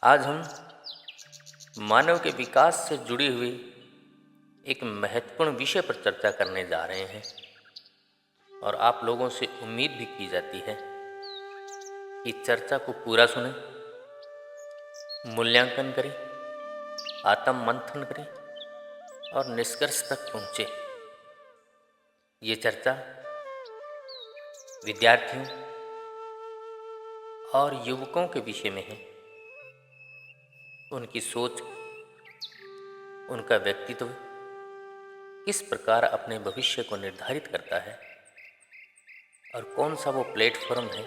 आज हम मानव के विकास से जुड़ी हुई एक महत्वपूर्ण विषय पर चर्चा करने जा रहे हैं और आप लोगों से उम्मीद भी की जाती है कि चर्चा को पूरा सुनें, मूल्यांकन करें, आत्म मंथन करें और निष्कर्ष तक पहुँचे। ये चर्चा विद्यार्थियों और युवकों के विषय में है। उनकी सोच, उनका व्यक्तित्व किस प्रकार अपने भविष्य को निर्धारित करता है और कौन सा वो प्लेटफॉर्म है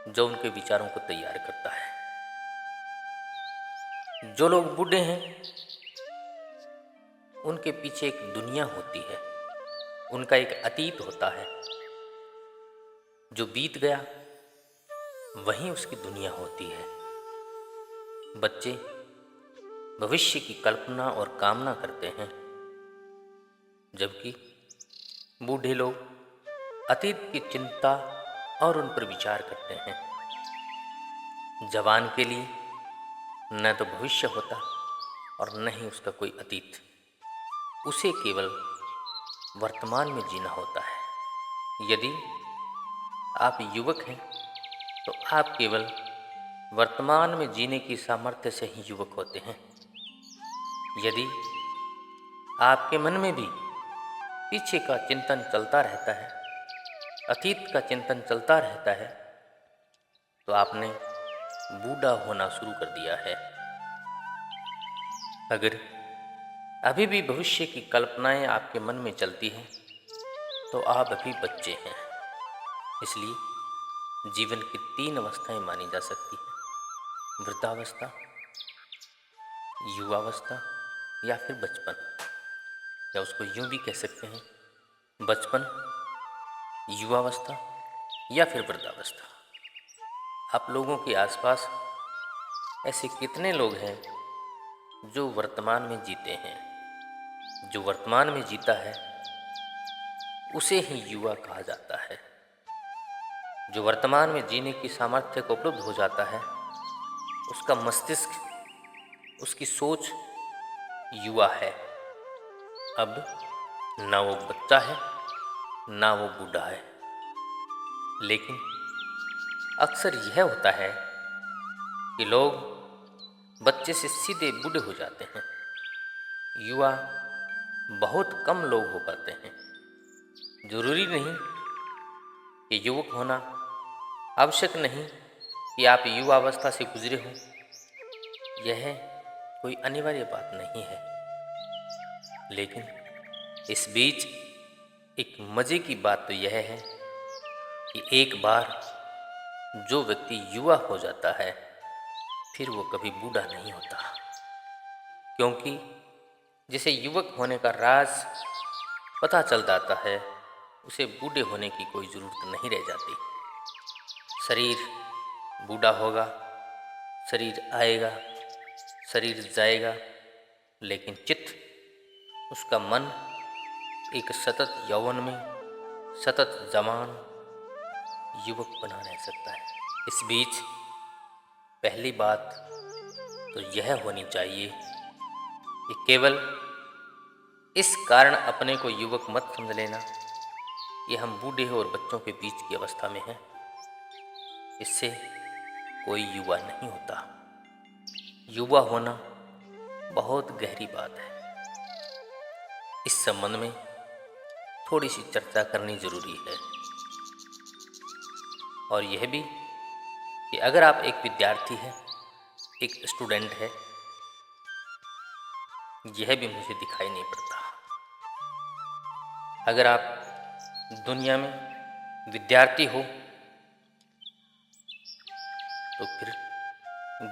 जो उनके विचारों को तैयार करता है। जो लोग बूढ़े हैं उनके पीछे एक दुनिया होती है, उनका एक अतीत होता है। जो बीत गया वहीं उसकी दुनिया होती है। बच्चे भविष्य की कल्पना और कामना करते हैं, जबकि बूढ़े लोग अतीत की चिंता और उन पर विचार करते हैं। जवान के लिए न तो भविष्य होता और न ही उसका कोई अतीत, उसे केवल वर्तमान में जीना होता है। यदि आप युवक हैं तो आप केवल वर्तमान में जीने की सामर्थ्य से ही युवक होते हैं। यदि आपके मन में भी पीछे का चिंतन चलता रहता है, अतीत का चिंतन चलता रहता है, तो आपने बूढ़ा होना शुरू कर दिया है। अगर अभी भी भविष्य की कल्पनाएं आपके मन में चलती हैं तो आप अभी बच्चे हैं। इसलिए जीवन की 3 अवस्थाएं मानी जा सकती हैं: वृद्धावस्था, युवावस्था या फिर बचपन, या उसको यूं भी कह सकते हैं बचपन, युवावस्था या फिर वृद्धावस्था। आप लोगों के आसपास ऐसे कितने लोग हैं जो वर्तमान में जीते हैं? जो वर्तमान में जीता है उसे ही युवा कहा जाता है। जो वर्तमान में जीने की सामर्थ्य को उपलब्ध हो जाता है, उसका मस्तिष्क, उसकी सोच युवा है। अब ना वो बच्चा है ना वो बूढ़ा है। लेकिन अक्सर यह होता है कि लोग बच्चे से सीधे बूढ़े हो जाते हैं। युवा बहुत कम लोग हो पाते हैं। जरूरी नहीं कि युवक होना, आवश्यक नहीं कि आप युवावस्था से गुजरे हों। यह कोई अनिवार्य बात नहीं है। लेकिन इस बीच एक मज़े की बात तो यह है कि एक बार जो व्यक्ति युवा हो जाता है फिर वो कभी बूढ़ा नहीं होता, क्योंकि जिसे युवक होने का राज पता चल जाता है उसे बूढ़े होने की कोई ज़रूरत नहीं रह जाती। शरीर बूढ़ा होगा, शरीर आएगा, शरीर जाएगा, लेकिन चित्त, उसका मन एक सतत यौवन में सतत जवान युवक बना रह सकता है। इस बीच पहली बात तो यह होनी चाहिए कि केवल इस कारण अपने को युवक मत समझ लेना कि हम बूढ़े और बच्चों के बीच की अवस्था में हैं। इससे कोई युवा नहीं होता। युवा होना बहुत गहरी बात है। इस संबंध में थोड़ी सी चर्चा करनी जरूरी है। और यह भी कि अगर आप एक विद्यार्थी हैं, एक स्टूडेंट है, यह भी मुझे दिखाई नहीं पड़ता। अगर आप दुनिया में विद्यार्थी हो तो फिर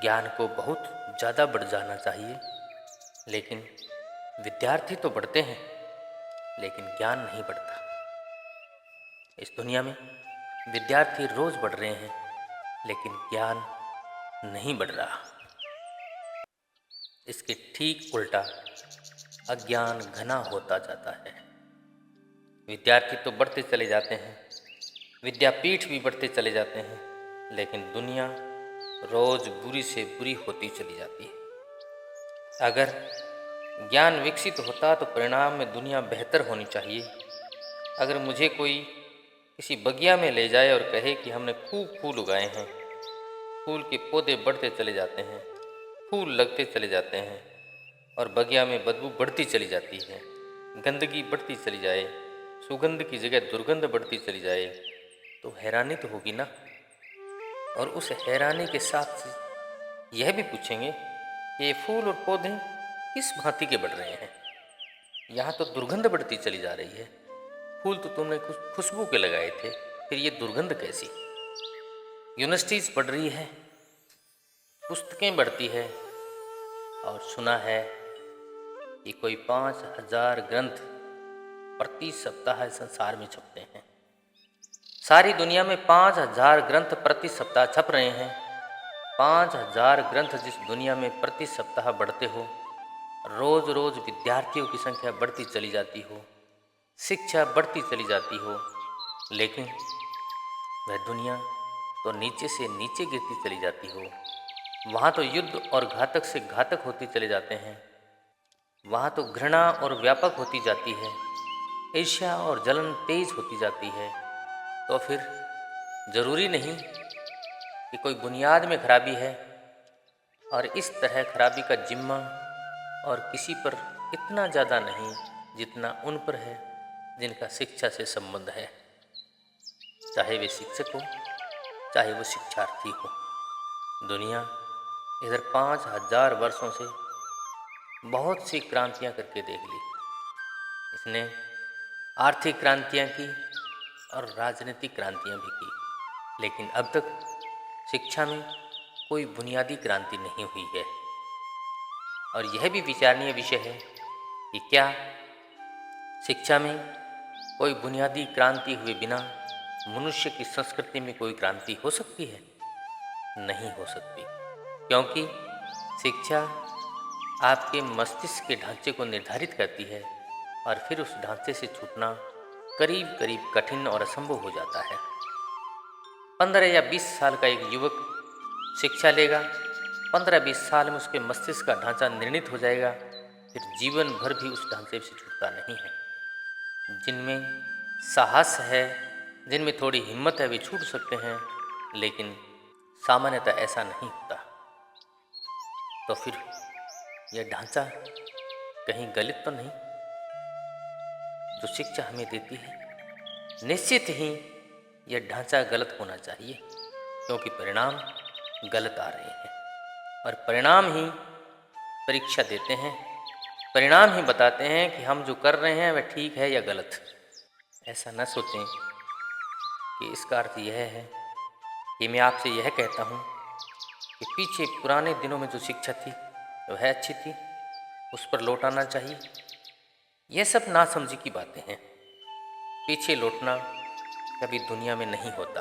ज्ञान को बहुत ज़्यादा बढ़ जाना चाहिए। लेकिन विद्यार्थी तो बढ़ते हैं लेकिन ज्ञान नहीं बढ़ता। इस दुनिया में विद्यार्थी रोज बढ़ रहे हैं लेकिन ज्ञान नहीं बढ़ रहा। इसके ठीक उल्टा अज्ञान घना होता जाता है। विद्यार्थी तो बढ़ते चले जाते हैं, विद्यापीठ भी बढ़ते चले जाते हैं, लेकिन दुनिया रोज बुरी से बुरी होती चली जाती है। अगर ज्ञान विकसित होता तो परिणाम में दुनिया बेहतर होनी चाहिए। अगर मुझे कोई किसी बगिया में ले जाए और कहे कि हमने खूब फूल उगाए हैं, फूल के पौधे बढ़ते चले जाते हैं, फूल लगते चले जाते हैं और बगिया में बदबू बढ़ती चली जाती है, गंदगी बढ़ती चली जाए, सुगंध की जगह दुर्गंध बढ़ती चली जाए, तो हैरानी तो होगी ना। और उस हैरानी के साथ यह भी पूछेंगे कि ये फूल और पौधे किस भांति के बढ़ रहे हैं। यहाँ तो दुर्गंध बढ़ती चली जा रही है। फूल तो तुमने कुछ खुशबू के लगाए थे, फिर ये दुर्गंध कैसी। यूनिवर्सिटीज बढ़ रही है, पुस्तकें बढ़ती है और सुना है कि कोई 5,000 ग्रंथ प्रति सप्ताह संसार में छपते हैं। सारी दुनिया में 5,000 ग्रंथ प्रति सप्ताह छप रहे हैं। 5,000 ग्रंथ जिस दुनिया में प्रति सप्ताह बढ़ते हो, रोज रोज विद्यार्थियों की संख्या बढ़ती चली जाती हो, शिक्षा बढ़ती चली जाती हो, लेकिन वह दुनिया तो नीचे से नीचे गिरती चली जाती हो। वहाँ तो युद्ध और घातक से घातक होती चले जाते हैं। वहाँ तो घृणा और व्यापक होती जाती है, ईर्ष्या और जलन तेज होती जाती है। तो फिर जरूरी नहीं कि कोई बुनियाद में खराबी है, और इस तरह खराबी का जिम्मा और किसी पर इतना ज़्यादा नहीं जितना उन पर है जिनका शिक्षा से संबंध है, चाहे वे शिक्षक हो चाहे वो शिक्षार्थी हो। दुनिया इधर 5,000 वर्षों से बहुत सी क्रांतियां करके देख ली। इसने आर्थिक क्रांतियां की और राजनीतिक क्रांतियां भी की, लेकिन अब तक शिक्षा में कोई बुनियादी क्रांति नहीं हुई है। और यह भी विचारणीय विषय है कि क्या शिक्षा में कोई बुनियादी क्रांति हुए बिना मनुष्य की संस्कृति में कोई क्रांति हो सकती है? नहीं हो सकती, क्योंकि शिक्षा आपके मस्तिष्क के ढांचे को निर्धारित करती है और फिर उस ढांचे से छूटना करीब करीब कठिन और असंभव हो जाता है। 15 या 20 साल का एक युवक शिक्षा लेगा, 15-20 साल में उसके मस्तिष्क का ढांचा निर्णित हो जाएगा, फिर जीवन भर भी उस ढांचे से छूटता नहीं है। जिनमें साहस है, जिनमें थोड़ी हिम्मत है, वे छूट सकते हैं, लेकिन सामान्यतः ऐसा नहीं होता। तो फिर यह ढांचा कहीं गलत तो नहीं जो शिक्षा हमें देती है? निश्चित ही यह ढांचा गलत होना चाहिए, क्योंकि परिणाम गलत आ रहे हैं और परिणाम ही परीक्षा देते हैं। परिणाम ही बताते हैं कि हम जो कर रहे हैं वह ठीक है या गलत। ऐसा न सोचें कि इसका अर्थ यह है कि मैं आपसे यह कहता हूँ कि पीछे पुराने दिनों में जो शिक्षा थी वह अच्छी थी, उस पर लौट आना चाहिए। यह सब नासमझी की बातें हैं। पीछे लौटना कभी दुनिया में नहीं होता,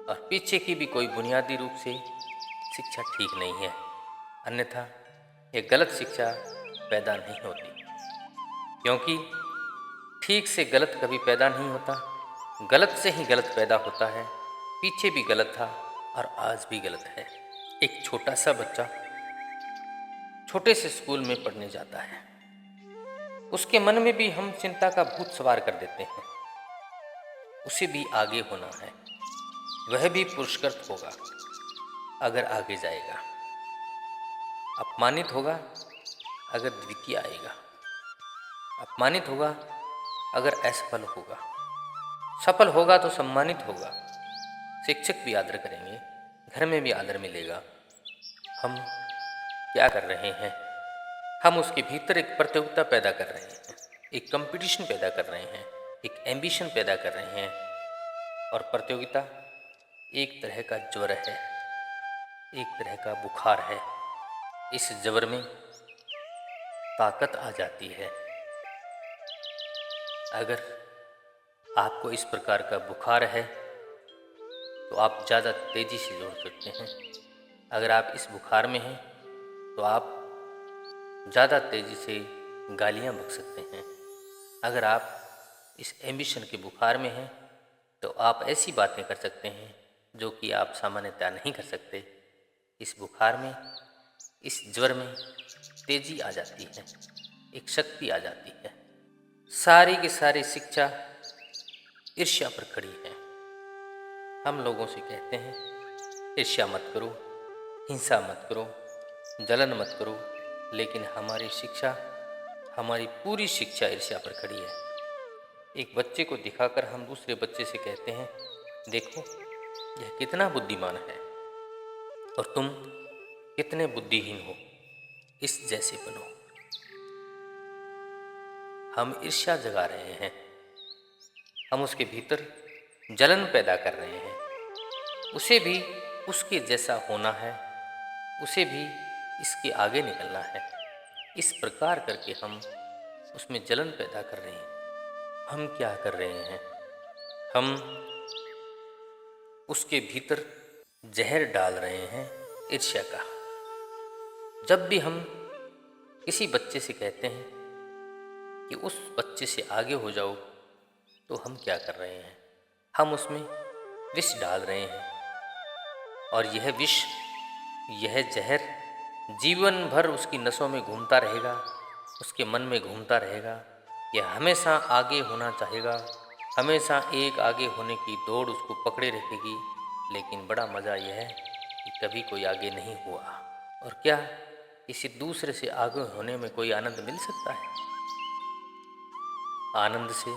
और पीछे की भी कोई बुनियादी रूप से शिक्षा ठीक नहीं है, अन्यथा ये गलत शिक्षा पैदा नहीं होती। क्योंकि ठीक से गलत कभी पैदा नहीं होता, गलत से ही गलत पैदा होता है। पीछे भी गलत था और आज भी गलत है। एक छोटा सा बच्चा छोटे से स्कूल में पढ़ने जाता है, उसके मन में भी हम चिंता का भूत सवार कर देते हैं। उसे भी आगे होना है, वह भी पुरस्कृत होगा अगर आगे जाएगा, अपमानित होगा अगर द्वितीय आएगा, अपमानित होगा अगर असफल होगा, सफल होगा तो सम्मानित होगा। शिक्षक भी आदर करेंगे, घर में भी आदर मिलेगा। हम क्या कर रहे हैं? हम उसके भीतर एक प्रतियोगिता पैदा कर रहे हैं, एक कंपटीशन पैदा कर रहे हैं, एक एम्बिशन पैदा कर रहे हैं। और प्रतियोगिता एक तरह का ज्वर है, एक तरह का बुखार है। इस ज्वर में ताकत आ जाती है। अगर आपको इस प्रकार का बुखार है तो आप ज़्यादा तेज़ी से दौड़ सकते हैं। अगर आप इस बुखार में हैं तो आप ज़्यादा तेज़ी से गालियाँ बक सकते हैं। अगर आप इस एम्बिशन के बुखार में हैं तो आप ऐसी बातें कर सकते हैं जो कि आप सामान्यतः नहीं कर सकते। इस बुखार में, इस ज्वर में तेजी आ जाती है, एक शक्ति आ जाती है। सारी की सारी शिक्षा ईर्ष्या पर खड़ी है। हम लोगों से कहते हैं ईर्ष्या मत करो, हिंसा मत करो, जलन मत करो, लेकिन हमारी शिक्षा, हमारी पूरी शिक्षा ईर्ष्या पर खड़ी है। एक बच्चे को दिखाकर हम दूसरे बच्चे से कहते हैं देखो यह कितना बुद्धिमान है और तुम कितने बुद्धिहीन हो, इस जैसे बनो। हम ईर्ष्या जगा रहे हैं, हम उसके भीतर जलन पैदा कर रहे हैं। उसे भी उसके जैसा होना है, उसे भी इसके आगे निकलना है। इस प्रकार करके हम उसमें जलन पैदा कर रहे हैं। हम क्या कर रहे हैं? हम उसके भीतर जहर डाल रहे हैं ईर्ष्या का। जब भी हम किसी बच्चे से कहते हैं कि उस बच्चे से आगे हो जाओ, तो हम क्या कर रहे हैं? हम उसमें विष डाल रहे हैं और यह विष, यह जहर जीवन भर उसकी नसों में घूमता रहेगा, उसके मन में घूमता रहेगा। यह हमेशा आगे होना चाहेगा, हमेशा एक आगे होने की दौड़ उसको पकड़े रखेगी। लेकिन बड़ा मज़ा यह है कि कभी कोई आगे नहीं हुआ। और क्या किसी दूसरे से आगे होने में कोई आनंद मिल सकता है? आनंद से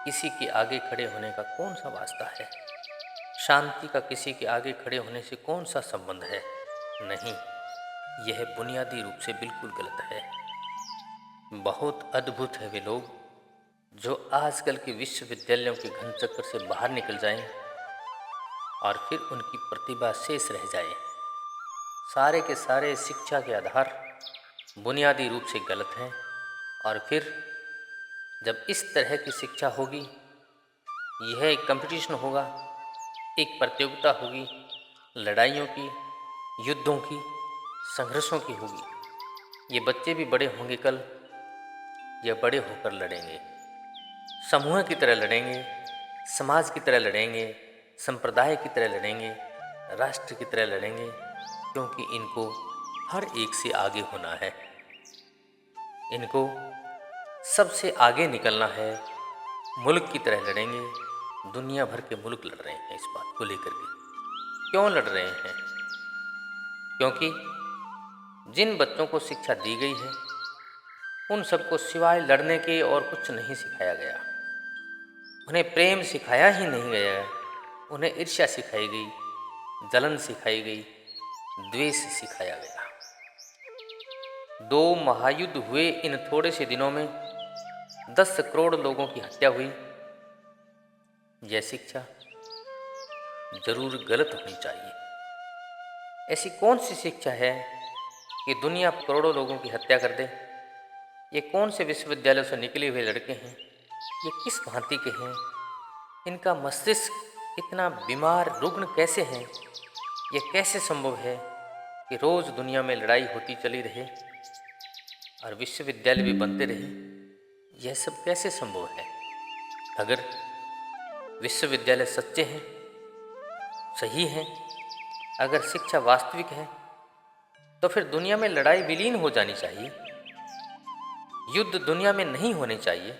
किसी के आगे खड़े होने का कौन सा वास्ता है? शांति का किसी के आगे खड़े होने से कौन सा संबंध है? नहीं, यह बुनियादी रूप से बिल्कुल गलत है। बहुत अद्भुत है वे लोग जो आजकल के विश्वविद्यालयों के घन चक्कर से बाहर निकल जाएं और फिर उनकी प्रतिभा शेष रह जाए। सारे के सारे शिक्षा के आधार बुनियादी रूप से गलत हैं। और फिर जब इस तरह की शिक्षा होगी, यह एक कंपटीशन होगा, एक प्रतियोगिता होगी, लड़ाइयों की, युद्धों की, संघर्षों की होगी। ये बच्चे भी बड़े होंगे कल, या बड़े होकर लड़ेंगे, समूह की तरह लड़ेंगे, समाज की तरह लड़ेंगे, संप्रदाय की तरह लड़ेंगे, राष्ट्र की तरह लड़ेंगे, क्योंकि इनको हर एक से आगे होना है। इनको सबसे आगे निकलना है। मुल्क की तरह लड़ेंगे। दुनिया भर के मुल्क लड़ रहे हैं इस बात को लेकर के। क्यों लड़ रहे हैं? क्योंकि जिन बच्चों को शिक्षा दी गई है, उन सबको सिवाय लड़ने के और कुछ नहीं सिखाया गया। उन्हें प्रेम सिखाया ही नहीं गया। उन्हें ईर्ष्या सिखाई गई, जलन सिखाई गई, द्वेष सिखाया गया। 2 महायुद्ध हुए इन थोड़े से दिनों में, 10 करोड़ लोगों की हत्या हुई। यह शिक्षा जरूर गलत होनी चाहिए। ऐसी कौन सी शिक्षा है कि दुनिया करोड़ों लोगों की हत्या कर दे? ये कौन से विश्वविद्यालय से निकले हुए लड़के हैं? ये किस भांति के हैं? इनका मस्तिष्क इतना बीमार, रुग्ण कैसे हैं? ये कैसे संभव है कि रोज़ दुनिया में लड़ाई होती चली रहे और विश्वविद्यालय भी बनते रहे? यह सब कैसे संभव है? अगर विश्वविद्यालय सच्चे हैं, सही हैं, अगर शिक्षा वास्तविक है, तो फिर दुनिया में लड़ाई विलीन हो जानी चाहिए। युद्ध दुनिया में नहीं होने चाहिए,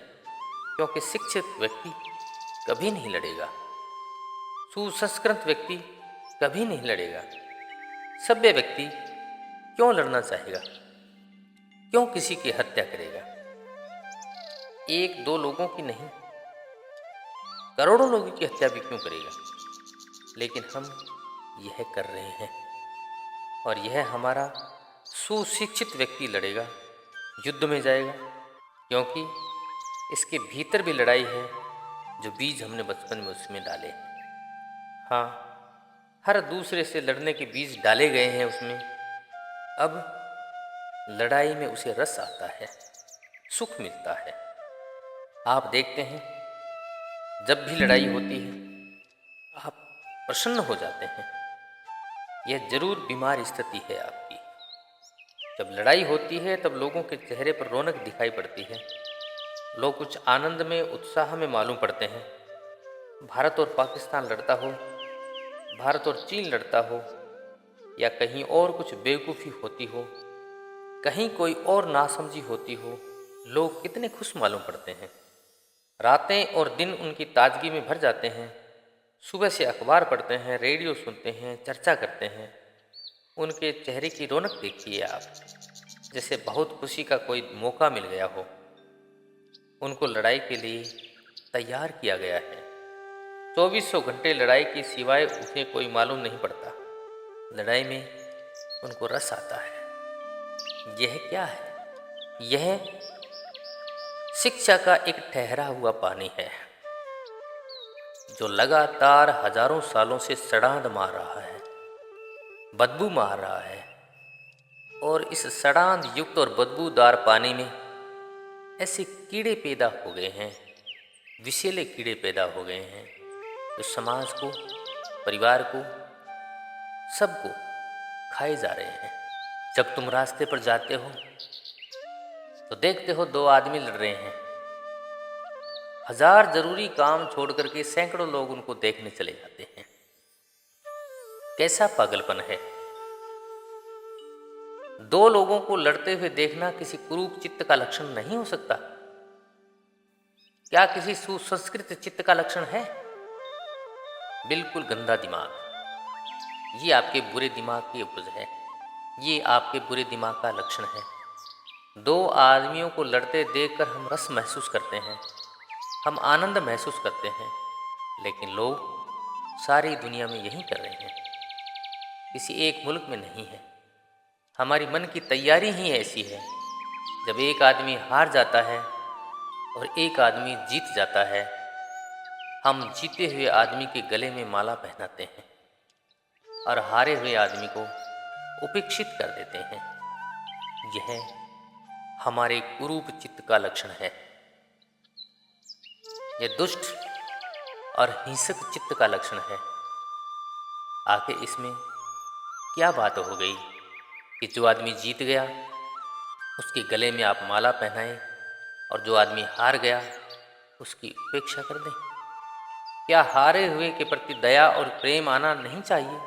क्योंकि शिक्षित व्यक्ति कभी नहीं लड़ेगा, सुसंस्कृत व्यक्ति कभी नहीं लड़ेगा। सभ्य व्यक्ति क्यों लड़ना चाहेगा? क्यों किसी की हत्या करेगा? 1-2 लोगों की नहीं, करोड़ों लोगों की हत्या भी क्यों करेगा? लेकिन हम यह कर रहे हैं, और यह हमारा सुशिक्षित व्यक्ति लड़ेगा, युद्ध में जाएगा, क्योंकि इसके भीतर भी लड़ाई है जो बीज हमने बचपन में उसमें डाले। हाँ, हर दूसरे से लड़ने के बीज डाले गए हैं उसमें। अब लड़ाई में उसे रस आता है, सुख मिलता है। आप देखते हैं जब भी लड़ाई होती है, आप प्रसन्न हो जाते हैं। यह जरूर बीमार स्थिति है आपकी। जब लड़ाई होती है तब लोगों के चेहरे पर रौनक दिखाई पड़ती है। लोग कुछ आनंद में, उत्साह में मालूम पड़ते हैं। भारत और पाकिस्तान लड़ता हो, भारत और चीन लड़ता हो, या कहीं और कुछ बेवकूफ़ी होती हो, कहीं कोई और नासमझी होती हो, लोग कितने खुश मालूम पड़ते हैं। रातें और दिन उनकी ताजगी में भर जाते हैं। सुबह से अखबार पढ़ते हैं, रेडियो सुनते हैं, चर्चा करते हैं। उनके चेहरे की रौनक देखिए आप, जैसे बहुत खुशी का कोई मौका मिल गया हो। उनको लड़ाई के लिए तैयार किया गया है। 2400 घंटे लड़ाई की सिवाय उन्हें कोई मालूम नहीं पड़ता। लड़ाई में उनको रस आता है। यह क्या है? यह शिक्षा का एक ठहरा हुआ पानी है, जो लगातार हजारों सालों से सड़ांध मार रहा है, बदबू मार रहा है। और इस सड़ांध युक्त और बदबूदार पानी में ऐसे कीड़े पैदा हो गए हैं, विषैले कीड़े पैदा हो गए हैं, जो समाज को, परिवार को, सबको खाए जा रहे हैं। जब तुम रास्ते पर जाते हो तो देखते हो दो आदमी लड़ रहे हैं। हजार जरूरी काम छोड़ करके सैकड़ों लोग उनको देखने चले जाते हैं। कैसा पागलपन है! दो लोगों को लड़ते हुए देखना किसी कुरूप चित्त का लक्षण नहीं हो सकता? क्या किसी सुसंस्कृत चित्त का लक्षण है? बिल्कुल गंदा दिमाग। ये आपके बुरे दिमाग की उपज है। ये आपके बुरे दिमाग का लक्षण है। दो आदमियों को लड़ते देखकर हम रस महसूस करते हैं, हम आनंद महसूस करते हैं, लेकिन लोग सारी दुनिया में यही कर रहे हैं, किसी एक मुल्क में नहीं है। हमारी मन की तैयारी ही ऐसी है। जब एक आदमी हार जाता है और एक आदमी जीत जाता है, हम जीते हुए आदमी के गले में माला पहनाते हैं और हारे हुए आदमी को उपेक्षित कर देते हैं। यह हमारे कुरूप चित्त का लक्षण है। यह दुष्ट और हिंसक चित्त का लक्षण है। आखिर इसमें क्या बात हो गई कि जो आदमी जीत गया उसके गले में आप माला पहनाएं और जो आदमी हार गया उसकी उपेक्षा कर दें? क्या हारे हुए के प्रति दया और प्रेम आना नहीं चाहिए,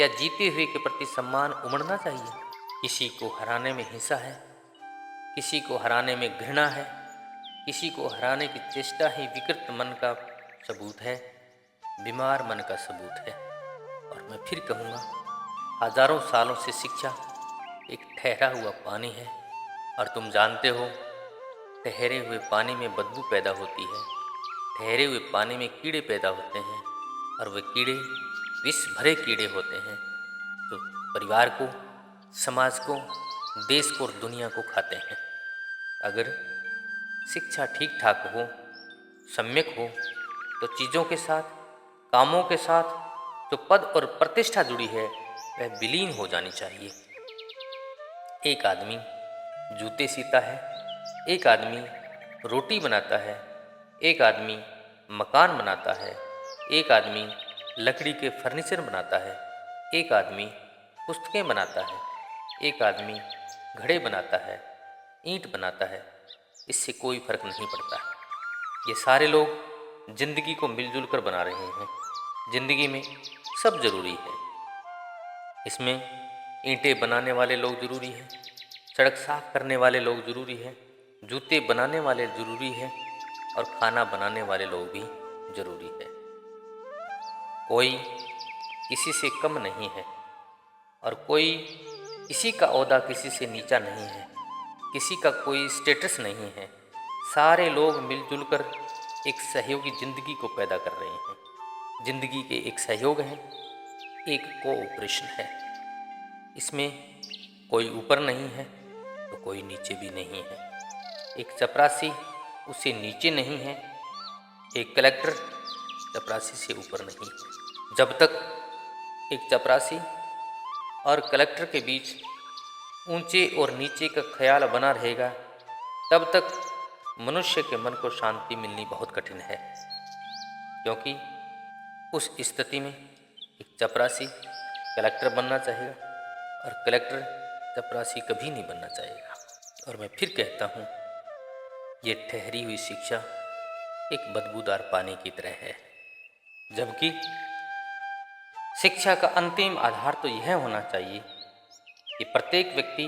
या जीते हुए के प्रति सम्मान उमड़ना चाहिए? किसी को हराने में हिंसा है, किसी को हराने में घृणा है, किसी को हराने की चेष्टा ही विकृत मन का सबूत है, बीमार मन का सबूत है। और मैं फिर कहूँगा, हजारों सालों से शिक्षा एक ठहरा हुआ पानी है, और तुम जानते हो ठहरे हुए पानी में बदबू पैदा होती है, ठहरे हुए पानी में कीड़े पैदा होते हैं, और वे कीड़े विष भरे कीड़े होते हैं जो परिवार को, समाज को, देश को और दुनिया को खाते हैं। अगर शिक्षा ठीक ठाक हो, सम्यक हो, तो चीज़ों के साथ, कामों के साथ जो पद और प्रतिष्ठा जुड़ी है वह विलीन हो जानी चाहिए। एक आदमी जूते सीता है, एक आदमी रोटी बनाता है, एक आदमी मकान बनाता है, एक आदमी लकड़ी के फर्नीचर बनाता है, एक आदमी पुस्तकें बनाता है, एक आदमी घड़े बनाता है, ईंट बनाता है। इससे कोई फर्क नहीं पड़ता। ये सारे लोग जिंदगी को मिलजुल कर बना रहे हैं। जिंदगी में सब जरूरी है। इसमें ईंटें बनाने वाले लोग जरूरी हैं, सड़क साफ करने वाले लोग जरूरी हैं, जूते बनाने वाले जरूरी हैं, और खाना बनाने वाले लोग भी जरूरी है। कोई किसी से कम नहीं है, और कोई किसी का ओहदा किसी से नीचा नहीं है, किसी का कोई स्टेटस नहीं है। सारे लोग मिलजुल कर एक सहयोगी जिंदगी को पैदा कर रहे हैं। जिंदगी के एक सहयोग है, एक कोऑपरेशन है। इसमें कोई ऊपर नहीं है तो कोई नीचे भी नहीं है। एक चपरासी उससे नीचे नहीं है, एक कलेक्टर चपरासी से ऊपर नहीं। जब तक एक चपरासी और कलेक्टर के बीच ऊंचे और नीचे का ख्याल बना रहेगा, तब तक मनुष्य के मन को शांति मिलनी बहुत कठिन है। क्योंकि उस स्थिति में एक चपरासी कलेक्टर बनना चाहेगा और कलेक्टर चपरासी कभी नहीं बनना चाहेगा। और मैं फिर कहता हूँ, ये ठहरी हुई शिक्षा एक बदबूदार पानी की तरह है, जबकि शिक्षा का अंतिम आधार तो यह होना चाहिए कि प्रत्येक व्यक्ति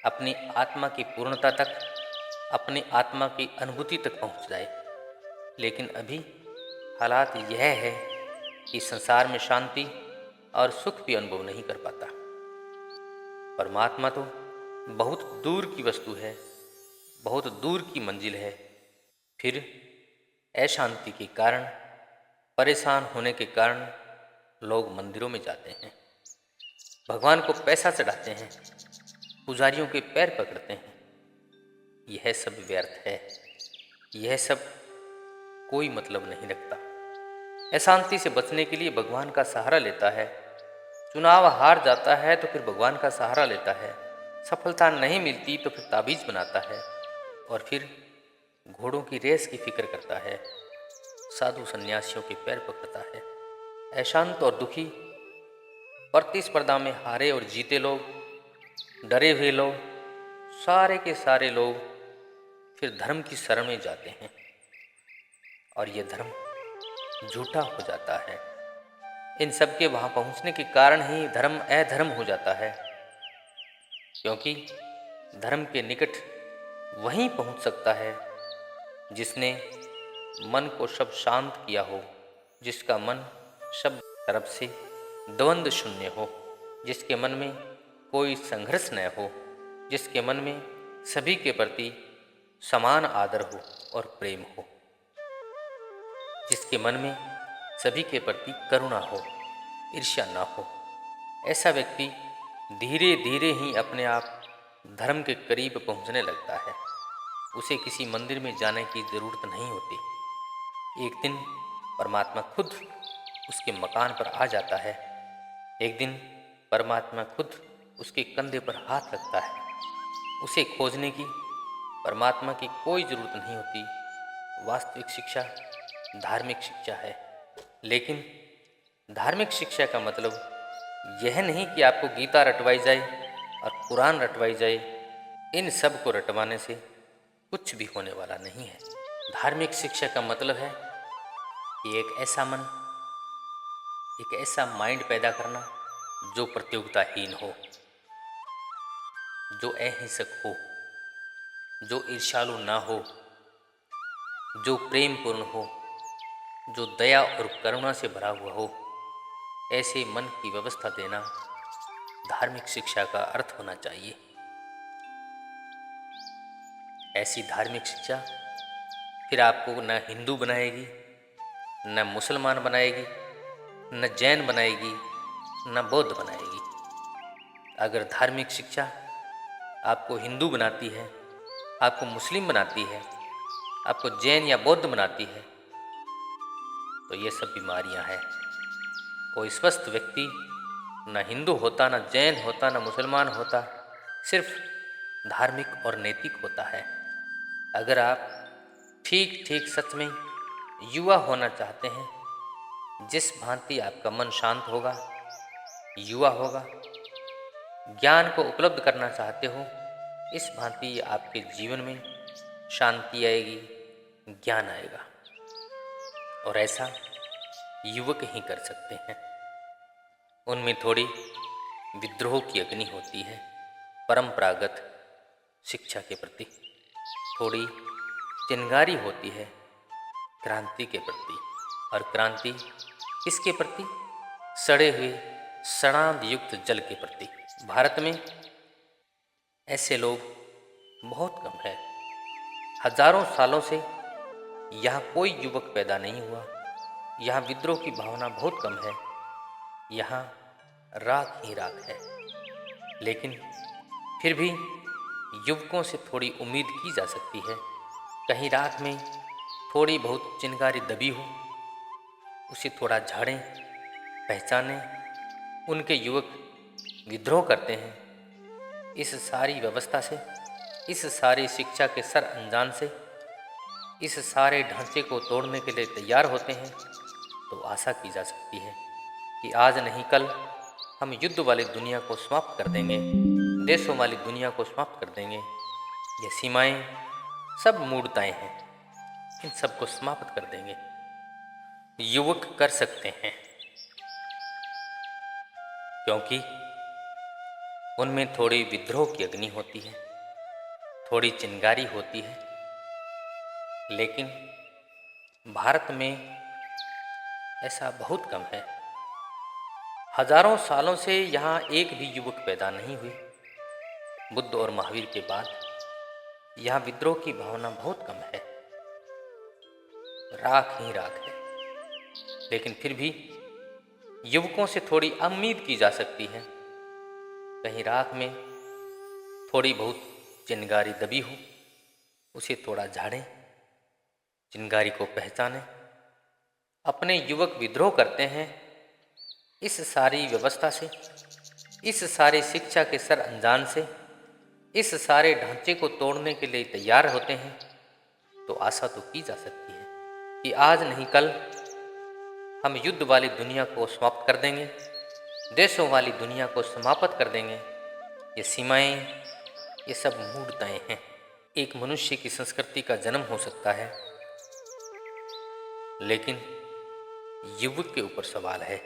अपनी आत्मा की पूर्णता तक, अपनी आत्मा की अनुभूति तक पहुंच जाए। लेकिन अभी हालात यह है कि संसार में शांति और सुख भी अनुभव नहीं कर पाता। परमात्मा तो बहुत दूर की वस्तु है, बहुत दूर की मंजिल है। फिर अशांति के कारण, परेशान होने के कारण लोग मंदिरों में जाते हैं, भगवान को पैसा चढ़ाते हैं, पुजारियों के पैर पकड़ते हैं। यह सब व्यर्थ है, यह सब कोई मतलब नहीं रखता। अशांति से बचने के लिए भगवान का सहारा लेता है। चुनाव हार जाता है तो फिर भगवान का सहारा लेता है। सफलता नहीं मिलती तो फिर ताबीज बनाता है और फिर घोड़ों की रेस की फिक्र करता है, साधु सन्यासियों के पैर पकड़ता है। अशांत और दुखी, प्रतिस्पर्धा में हारे और जीते लोग, डरे हुए लोग, सारे के सारे लोग फिर धर्म की शरण में जाते हैं और ये धर्म झूठा हो जाता है। इन सब के वहाँ पहुँचने के कारण ही धर्म अधर्म हो जाता है, क्योंकि धर्म के निकट वहीं पहुँच सकता है जिसने मन को सब शांत किया हो, जिसका मन सब तरफ से द्वंद्व शून्य हो, जिसके मन में कोई संघर्ष न हो, जिसके मन में सभी के प्रति समान आदर हो और प्रेम हो, जिसके मन में सभी के प्रति करुणा हो, ईर्ष्या न हो। ऐसा व्यक्ति धीरे धीरे ही अपने आप धर्म के करीब पहुंचने लगता है। उसे किसी मंदिर में जाने की ज़रूरत नहीं होती। एक दिन परमात्मा खुद उसके मकान पर आ जाता है। एक दिन परमात्मा खुद उसके कंधे पर हाथ रखता है। उसे खोजने की परमात्मा की कोई ज़रूरत नहीं होती। वास्तविक शिक्षा धार्मिक शिक्षा है। लेकिन धार्मिक शिक्षा का मतलब यह नहीं कि आपको गीता रटवाई जाए और कुरान रटवाई जाए। इन सब को रटवाने से कुछ भी होने वाला नहीं है। धार्मिक शिक्षा का मतलब है कि एक ऐसा मन, एक ऐसा माइंड पैदा करना जो प्रतियोगिताहीन हो, जो अहिंसक हो, जो ईर्ष्यालु ना हो, जो प्रेम पूर्ण हो, जो दया और करुणा से भरा हुआ हो। ऐसे मन की व्यवस्था देना धार्मिक शिक्षा का अर्थ होना चाहिए। ऐसी धार्मिक शिक्षा फिर आपको न हिंदू बनाएगी, न मुसलमान बनाएगी, न जैन बनाएगी, न बौद्ध बनाएगी। अगर धार्मिक शिक्षा आपको हिंदू बनाती है, आपको मुस्लिम बनाती है, आपको जैन या बौद्ध बनाती है, तो ये सब बीमारियां हैं। कोई स्वस्थ व्यक्ति न हिंदू होता, न जैन होता, न मुसलमान होता, सिर्फ धार्मिक और नैतिक होता है। अगर आप ठीक ठीक सच में युवा होना चाहते हैं, जिस भांति आपका मन शांत होगा, युवा होगा, ज्ञान को उपलब्ध करना चाहते हो, इस भांति आपके जीवन में शांति आएगी, ज्ञान आएगा। और ऐसा युवक ही कर सकते हैं। उनमें थोड़ी विद्रोह की अग्नि होती है परंपरागत शिक्षा के प्रति, थोड़ी चिंगारी होती है क्रांति के प्रति। और क्रांति किसके प्रति? सड़े हुए सड़ांध युक्त जल के प्रति। भारत में ऐसे लोग बहुत कम हैं। हजारों सालों से यहाँ कोई युवक पैदा नहीं हुआ। यहाँ विद्रोह की भावना बहुत कम है। यहाँ राख ही राख है। लेकिन फिर भी युवकों से थोड़ी उम्मीद की जा सकती है। कहीं राख में थोड़ी बहुत चिंगारी दबी हो, उसे थोड़ा झाड़ें, पहचानें। उनके युवक विद्रोह करते हैं। इस सारी व्यवस्था से, इस सारी शिक्षा के सर अंजाम से, इस सारे ढांचे को तोड़ने के लिए तैयार होते हैं, तो आशा की जा सकती है कि आज नहीं कल हम युद्ध वाली दुनिया को समाप्त कर देंगे, देशों वाली दुनिया को समाप्त कर देंगे। ये सीमाएं सब मूढ़ताएं हैं, इन सब को समाप्त कर देंगे। युवक कर सकते हैं। क्योंकि उनमें थोड़ी विद्रोह की अग्नि होती है, थोड़ी चिंगारी होती है। लेकिन भारत में ऐसा बहुत कम है। हजारों सालों से यहाँ एक भी युवक पैदा नहीं हुए। बुद्ध और महावीर के बाद यहाँ विद्रोह की भावना बहुत कम है, राख ही राख है। लेकिन फिर भी युवकों से थोड़ी उम्मीद की जा सकती है, कहीं राख में थोड़ी बहुत चिंगारी दबी हो, उसे थोड़ा झाड़ें, चिंगारी को पहचानें। अपने युवक विद्रोह करते हैं इस सारी व्यवस्था से, इस सारी शिक्षा के सर अंजाम से, इस सारे ढांचे को तोड़ने के लिए तैयार होते हैं। तो आशा तो की जा सकती है कि आज नहीं कल हम युद्ध वाली दुनिया को समाप्त कर देंगे, देशों वाली दुनिया को समाप्त कर देंगे। ये सीमाएं, ये सब मूढ़ताएं हैं। एक मनुष्य की संस्कृति का जन्म हो सकता है, लेकिन युवक के ऊपर सवाल है।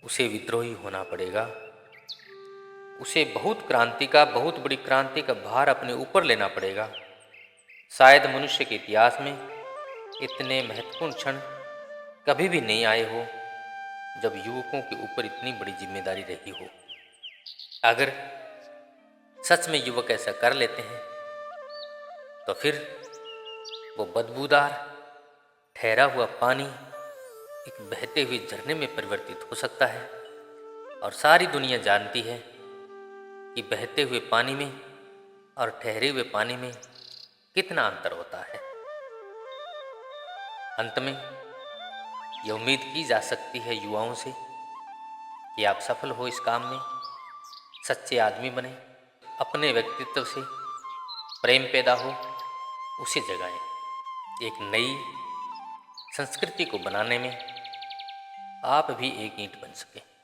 उसे विद्रोही होना पड़ेगा, उसे बहुत बड़ी क्रांति का भार अपने ऊपर लेना पड़ेगा। शायद मनुष्य के इतिहास में इतने महत्वपूर्ण क्षण कभी भी नहीं आए हो जब युवकों के ऊपर इतनी बड़ी जिम्मेदारी रही हो। अगर सच में युवक ऐसा कर लेते हैं तो फिर वो बदबूदार ठहरा हुआ पानी एक बहते हुए झरने में परिवर्तित हो सकता है। और सारी दुनिया जानती है कि बहते हुए पानी में और ठहरे हुए पानी में कितना अंतर होता है। अंत में ये उम्मीद की जा सकती है युवाओं से कि आप सफल हो इस काम में, सच्चे आदमी बने, अपने व्यक्तित्व से प्रेम पैदा हो, उसे जगाएं। एक नई संस्कृति को बनाने में आप भी एक ईंट बन सकें।